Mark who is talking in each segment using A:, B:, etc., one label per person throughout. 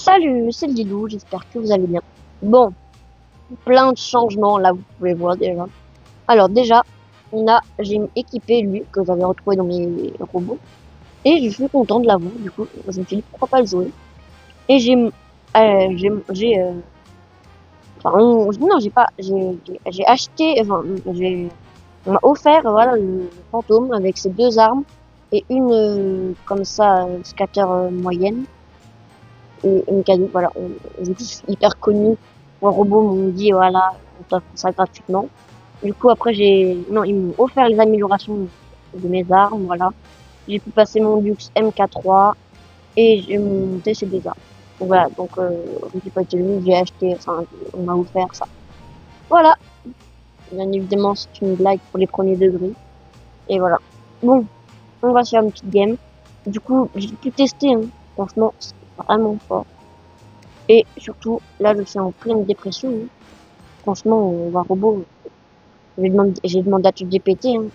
A: Salut, c'est Lilou, j'espère que vous allez bien. Bon, plein de changements là, vous pouvez voir déjà. Alors déjà, j'ai équipé lui que j'avais retrouvé dans mes robots et je suis content de l'avoir. Du coup, je me suis dit pourquoi pas le jouer. Et non, j'ai pas, j'ai acheté, enfin, on m'a offert voilà le fantôme avec ses deux armes et une comme ça scatter moyenne. Et une cadeau, voilà, on est tous hyper connus. Mon robot m'ont dit, voilà, on t'offre ça gratuitement. Du coup, après, non, ils m'ont offert les améliorations de mes armes, voilà. J'ai pu passer mon luxe MK3 et j'ai monté ces deux armes. Donc voilà, donc, je sais pas utile, j'ai acheté, enfin, on m'a offert ça. Voilà. Bien évidemment, c'est une blague pour les premiers degrés. Et voilà. Bon, on va faire une petite game. Du coup, j'ai pu tester, hein. Franchement, c'est vraiment fort. Et surtout, là, je suis en pleine dépression, hein. Franchement, on va robot. J'ai demandé à ChatGPT, hein.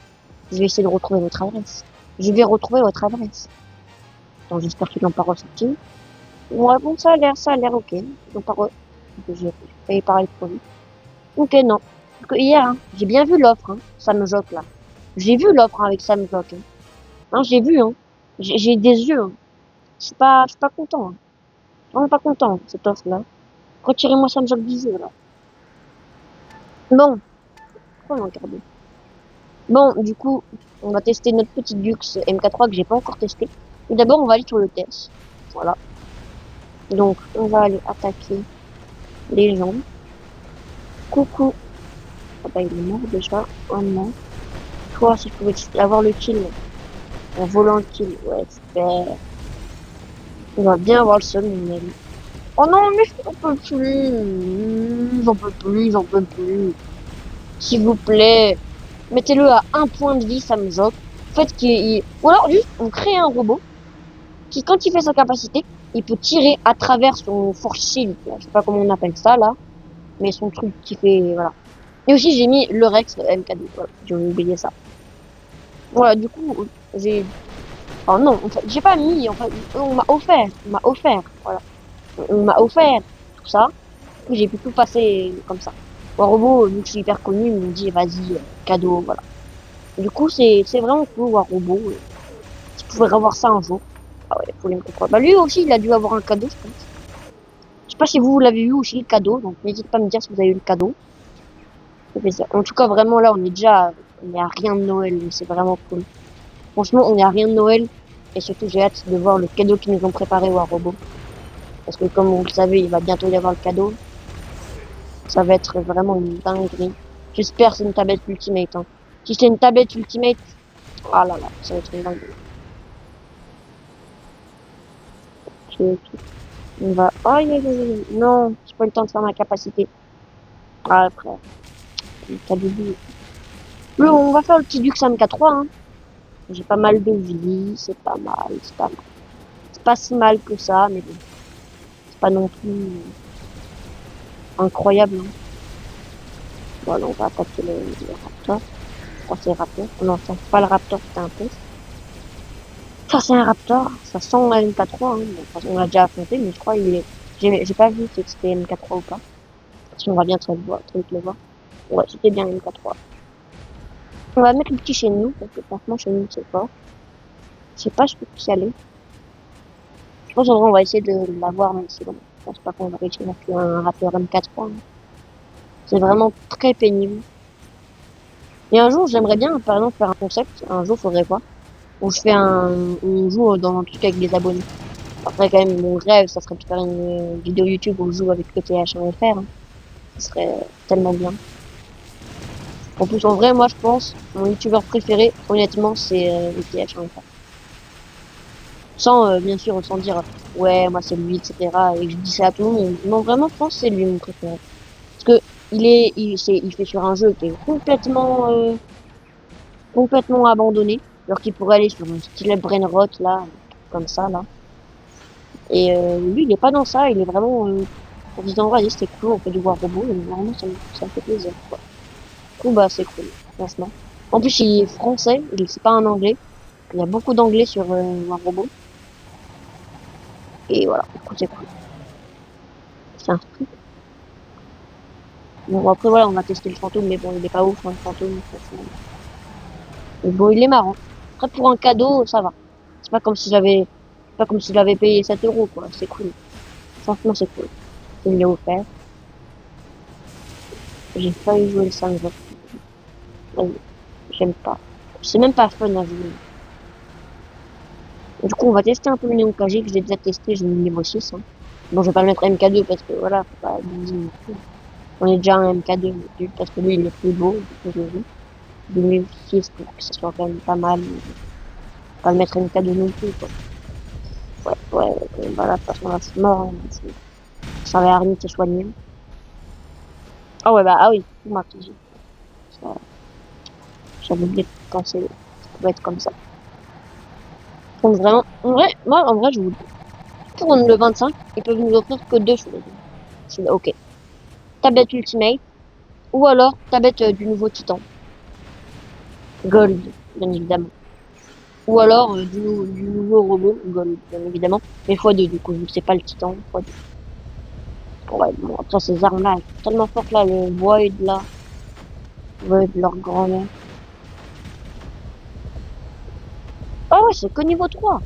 A: Je vais essayer de retrouver votre adresse. Je vais retrouver votre adresse. Attends, j'espère qu'ils l'ont pas ressorti. Ouais, bon, ça a l'air ok. Ils l'ont pas j'ai failli parler trop vite. Ok, non. Parce que hier, hein, j'ai bien vu l'offre, hein, Sam Jock, là. J'ai vu l'offre, hein, avec Sam Jock, hein. Hein, j'ai vu, hein. J'ai des yeux, hein. Je suis pas content, hein. Vraiment pas content, cette offre-là. Retirez-moi Sam Jock du jeu, là. Bon. Pourquoi on regarde? Bon, du coup, on va tester notre petite Lux MK3 que j'ai pas encore testé. Mais d'abord, on va aller sur le test. Voilà. Donc, on va aller attaquer les gens. Coucou. Ah bah, il est mort déjà. Oh non. Toi, si je pouvais avoir le kill. En volant le kill. Ouais, super. On va bien avoir le seum, mon ami. Oh non, mais j'en peux plus. J'en peux plus, j'en peux plus. S'il vous plaît. Mettez-le à un point de vie, ça me joque. Faites ou alors, juste, on crée un robot qui, quand il fait sa capacité, il peut tirer à travers son force shield. Je sais pas comment on appelle ça, là. Mais son truc qui fait, voilà. Et aussi, j'ai mis le Rex MK2. Voilà, j'ai oublié ça. Voilà, du coup, oh non, en fait, j'ai pas mis, en fait, voilà. On m'a offert tout ça. Du coup, j'ai pu tout passer comme ça. Bon, robot, vu que je suis hyper connu, ils m'ont dit, vas-y, cadeau, voilà. Du coup, c'est vraiment cool, un robot. Tu pourrais avoir ça un jour. Ah ouais, faut les mettre quoi. Bah, lui aussi, il a dû avoir un cadeau, je pense. Je sais pas si vous l'avez eu aussi, le cadeau, donc n'hésitez pas à me dire si vous avez eu le cadeau. Ça fait plaisir. En tout cas, vraiment, là, on est à rien de Noël, c'est vraiment cool. Franchement, on est à rien de Noël, et surtout, j'ai hâte de voir le cadeau qu'ils nous ont préparé au robot. Parce que, comme vous le savez, il va bientôt y avoir le cadeau. Ça va être vraiment une dinguerie. J'espère que c'est une tablette Ultimate, hein. Si c'est une tablette Ultimate, ah là là, ça va être une dinguerie. On va, aïe, aïe, aïe, aïe. Non, j'ai pas eu le temps de faire ma capacité. Ah, après, t'as dit. On va faire le petit Dux MK3, hein. J'ai pas mal de vie, c'est pas mal, c'est pas mal. C'est pas si mal que ça, mais bon, c'est pas non plus incroyable, hein. Voilà, on va attaquer le raptor. Je crois que c'est le raptor. Non, c'est pas le raptor, c'était un peu. Ça, c'est un raptor. Ça sent la MK3, hein. Bon, de toute façon, on l'a déjà affronté, mais je crois qu'il est... J'ai pas vu si c'était MK3 ou pas. Parce qu'on va bien très vite le voir. Ouais, c'était bien MK3. On va mettre le petit chez nous, parce que franchement, chez nous, c'est fort. Je sais pas, je peux plus y aller. Je pense en vrai, on va essayer de l'avoir, même si bon, je pense pas qu'on va réussir à faire un rappeur M4-3, hein. C'est vraiment très pénible. Et un jour, j'aimerais bien, par exemple, faire un concept. Un jour, faudrait voir. Où on joue dans un truc avec des abonnés. Après, quand même, mon rêve, ça serait de faire une vidéo YouTube où je joue avec ETH1FR, hein. Ce serait tellement bien. En plus, en vrai, moi, je pense, mon youtubeur préféré, honnêtement, c'est ETH1FR. Sans, bien sûr, sans dire, ouais, moi, c'est lui, etc. Et que je dis ça à tout le monde. Non, vraiment, je pense que c'est lui mon préféré. Parce que il fait sur un jeu qui est complètement abandonné. Alors qu'il pourrait aller sur un style Brainrot, là, comme ça, là. Et lui, il est pas dans ça, il est vraiment en disant, vas-y, c'était cool, on fait du voir robot, et vraiment, ça me fait plaisir, quoi. Du coup, bah, c'est cool, franchement. En plus, il est français, c'est pas un anglais. Il y a beaucoup d'anglais sur War Robot. Et voilà, du coup, c'est cool. C'est un truc. Bon, après, voilà, on va tester le fantôme, mais bon, il est pas ouf, hein, le fantôme, franchement. Mais bon, il est marrant. Après, pour un cadeau, ça va. C'est pas comme si j'avais, c'est pas comme si j'avais payé 7 euros, quoi. C'est cool. Franchement, c'est cool. Il l'ai offert. J'ai failli jouer le 5 jours. J'aime pas. C'est même pas fun à jouer. Du coup, on va tester un peu le Néo KG que j'ai déjà testé, j'ai mis niveau 6. Hein. Bon, je vais pas le mettre MK2 parce que voilà, faut pas abuser non plus. On est déjà un MK2 parce que lui, il est plus beau, du coup, je joue. 2006 pour que ça soit quand même pas mal. Pas le mettre MK2 non plus, quoi. Ouais, voilà, de toute façon, là, c'est mort. Hein, ça va arrêter de se soigner. Ah ouais, bah, ah oui, c'est moi qui ça, j'avais oublié de penser, ça pouvait être comme ça. Donc vraiment, en vrai, moi, en vrai, je vous pour le 25, ils peuvent nous offrir que deux choses. C'est ok. Tablette Ultimate, ou alors tablette du nouveau Titan. Gold, bien évidemment. Ou alors du nouveau robot, Gold, bien évidemment. Mais x2, du coup, vu que c'est pas le Titan, x2. Ouais, bon, après ces armes-là, elles sont tellement fortes là, le Void là. Void, leur grand-mère. Ah ouais, c'est que niveau 3.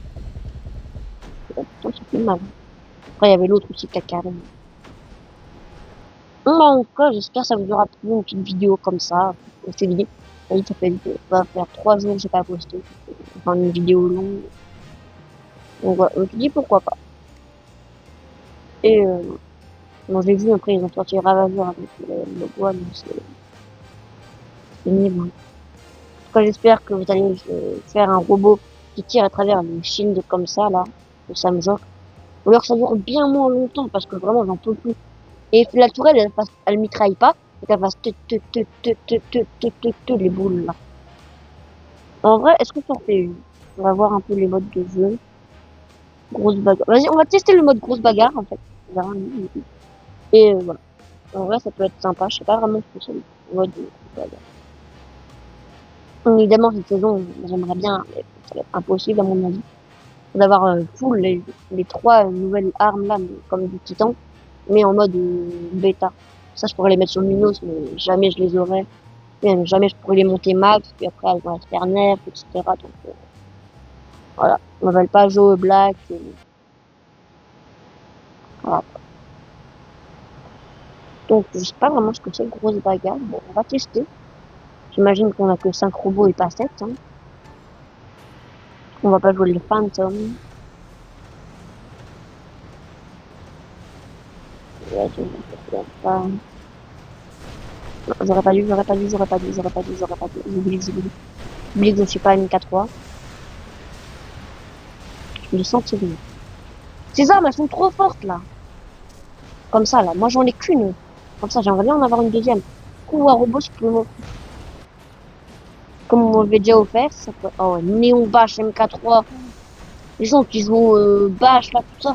A: Putain, ça fait mal. Après, il y avait l'autre aussi, Kakarine. Bon, en tout cas, j'espère que ça vous aura plu une petite vidéo comme ça. Je t'ai dit, ça fait, ça va faire 3 jours que j'ai pas posté. Enfin, une vidéo longue. Donc voilà, je me suis dit pourquoi pas. Et bon, j'ai vu après, ils ont sorti Ravageur avec le bois, donc c'est nul. En tout cas, j'espère que vous allez faire un robot qui tire à travers les shields comme ça, là, de Samjok. Ou alors que ça dure bien moins longtemps, parce que vraiment, j'en peux plus. Et la tourelle, elle mitraille pas, et qu'elle fasse les boules, là. En vrai, est-ce que ça fait une? On va voir un peu les modes de jeu. Grosse bagarre. Vas-y, on va tester le mode grosse bagarre, en fait. On verra. Et voilà. En vrai, ça peut être sympa. Je sais pas vraiment ce que c'est le mode grosse bagarre. Évidemment, cette saison, j'aimerais bien, mais ça va être impossible à mon avis, d'avoir full les trois nouvelles armes là, comme du Titan, mais en mode bêta. Ça, je pourrais les mettre sur Minos, mais jamais je les aurais. Même jamais je pourrais les monter max, puis après elles vont se faire nerf, etc. Donc voilà, on va pas jouer au black. Voilà. Donc je sais pas vraiment ce que c'est grosse bagarre. Bon, on va tester. J'imagine qu'on a que 5 robots et pas 7. Hein. On va pas jouer les Phantom. Ouais, pas... Non, j'aurais pas dû. J'oublie que je suis pas MK3. Je le sens tirer. Ces armes, elles sont trop fortes, là. Comme ça, là. Moi, j'en ai qu'une. Comme ça, j'aimerais bien en avoir une deuxième. Ou un robot, je peux comme on m'avait déjà offert, ça peut... Oh, Néon Bash MK3. Les gens qui jouent Bash, là, tout ça.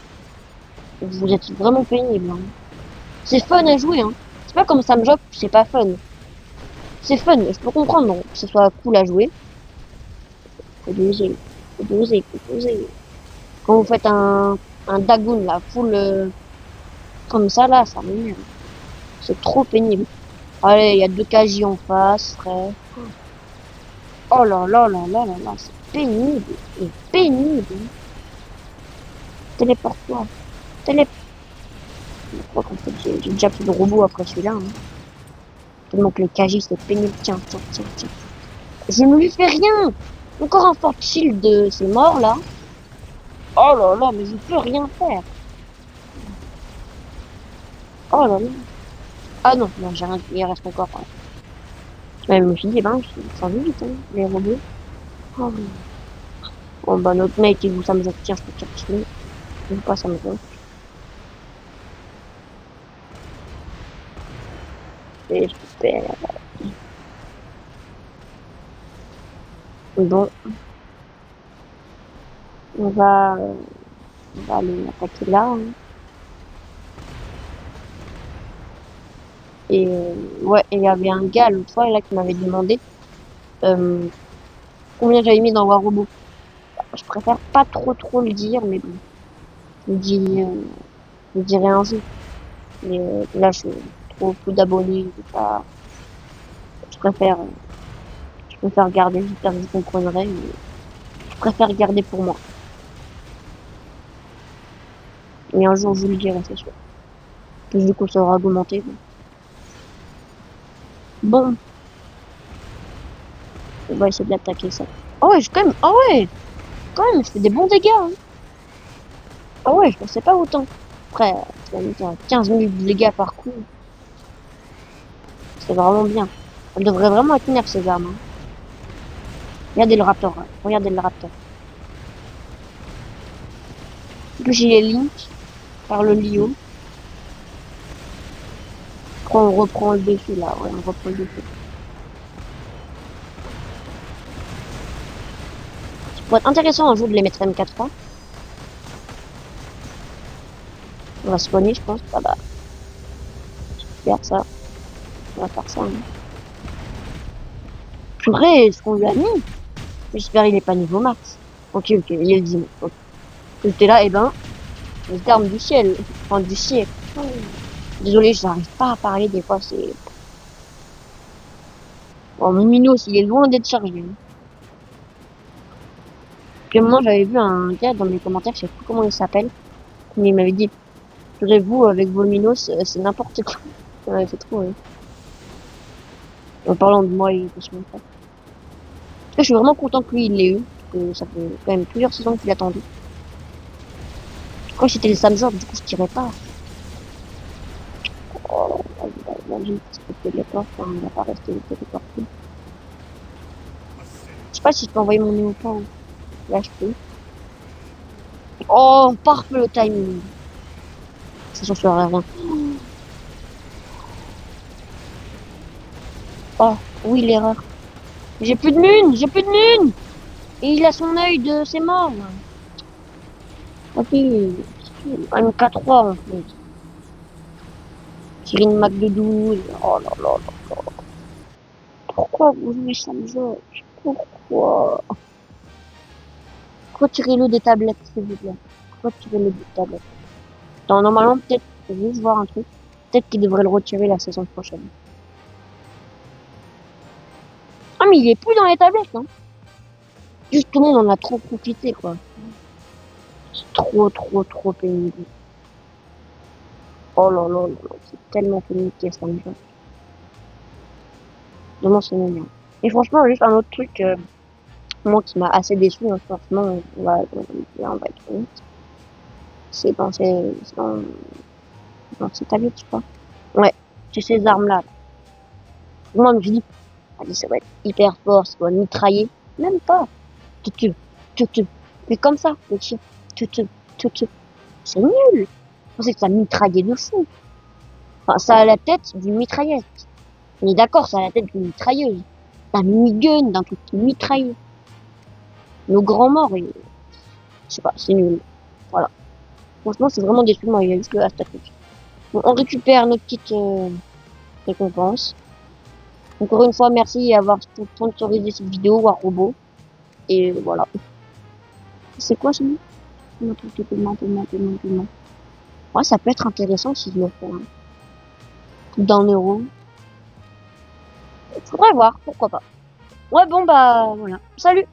A: Vous êtes vraiment pénibles. Hein. C'est fun à jouer, hein. C'est pas comme Samjok, c'est pas fun. C'est fun, je peux comprendre que ce soit cool à jouer. Faut doser, faut doser. Quand vous faites un Dagoon, là, full comme ça, là, ça m'énerve. C'est trop pénible. Allez, il y a 2 KJ en face, frère. Oh là là là là là là, c'est pénible. C'est pénible. Téléporte-toi. Télé... Je crois qu'en fait, j'ai déjà plus de robots après celui-là. Hein. Tellement que le KJ, c'est pénible. Tiens. Je ne lui fais rien. Encore un fort shield de ces morts, là. Oh là là, mais je peux rien faire. Oh là là. Ah non, j'ai rien. Il reste encore. Ouais, je me suis dit, ben, ça va vite, hein, les robots. Oh, oui. Bon, bah, notre mate, il vous ça me tiens, je peux tirer dessus. Je sais pas, ça me va. Et je perds. Bon, on va aller attaquer là. Hein. Et ouais, il y avait un gars l'autre fois là qui m'avait demandé combien j'avais mis dans War Robot. Je préfère pas trop le dire, mais bon, je dis, je dirai un jour. Mais là, je suis trop peu d'abonnés. Je préfère, je préfère garder. J'espère que vous comprendrez. Mais je préfère garder pour moi. Mais un jour, je vous le dirai, c'est sûr. Puis du coup, ça aura augmenté. Bon, on va essayer de l'attaquer ça. Ah ouais, quand même. Ah ouais, quand même, je fais des bons dégâts. Hein. Ah ouais, je pensais pas autant. Après, ça va mettre 15 000 dégâts par coup. C'est vraiment bien. Ça devrait vraiment être nerf ces armes. Hein. Regardez le raptor. Hein. Regardez le raptor. En plus, il est link par le Lio. Après, on reprend le dessus là. Ouais, on reprend le dessus. Ça pourrait être intéressant un jour de les mettre MK3. On va spawner, je pense. Ah bah, faire ça. On va faire ça. Hein. Purée, est-ce qu'on lui a mis? J'espère qu'il est pas niveau max. Ok, ok, il est le 10. Okay. J'étais là, et ben, les armes du ciel. Enfin, du ciel. Oh. Désolé, je n'arrive pas à parler, des fois, c'est... Bon, mon Minos, il est loin d'être chargé. Puis à un moment, j'avais vu un gars dans mes commentaires, je sais plus comment il s'appelle, mais il m'avait dit, vous avec vos Minos, c'est n'importe quoi. Ouais, c'est trop, ouais. En parlant de moi, il est mon frère. En tout cas, je suis vraiment content que lui, il l'ait eu, parce que ça fait quand même plusieurs saisons qu'il attendait. Je crois que c'était le Samsung, du coup, je tirais pas. Oh, vas-y, c'était les portes, hein, il va pas rester le téléporté. Je sais pas si je peux envoyer mon nez ou pas. Hein. Là, je peux. Oh, parfait le timing. Ça changerait rien. Oh, oui, l'erreur. J'ai plus de lune, j'ai plus de lune. Et il a son œil de... C'est mort. Ok. Un K3 en fait. Tirer une Mac de 12. Oh là là là. Pourquoi vous jouez ça me jeu? Pourquoi? Retirez-le des tablettes, s'il vous plaît. Retirez-le des tablettes. Attends, normalement, peut-être, je vais juste voir un truc. Peut-être qu'il devrait le retirer la saison prochaine. Ah, mais il est plus dans les tablettes, hein. Juste tout le monde en a trop profité, quoi. C'est trop, trop, trop pénible. Oh là là là, c'est tellement pénible qu'il y a ça me jeu. Vraiment, c'est mignon. Et franchement, juste un autre truc, moi qui m'a assez déçu, hein, franchement, on va être honnête. C'est dans ces tablettes, je crois. Ouais, c'est ces armes-là. Moi, je me suis dit, allez, ça va être hyper fort, ça va mitrailler. Même pas. Tu, tu. Mais comme ça, tu, tu. C'est nul. Je pensais que ça mitraillait de fou. Enfin, ça a la tête d'une mitraillette. On est d'accord, ça a la tête d'une mitrailleuse. D'un minigun, d'un truc qui mitraille. Nos grands morts, et... je sais pas, c'est nul. Voilà. Franchement, c'est vraiment déçu, moi, il y a juste le hashtag. Bon, on récupère nos petites récompenses. Encore une fois, merci d'avoir sponsorisé cette vidéo à Robot. Et voilà. C'est quoi ce nom? Paiement. Ouais, ça peut être intéressant si je le fais. Hein. D'un euro. Faudrait voir, pourquoi pas. Ouais, bon, bah, voilà. Salut!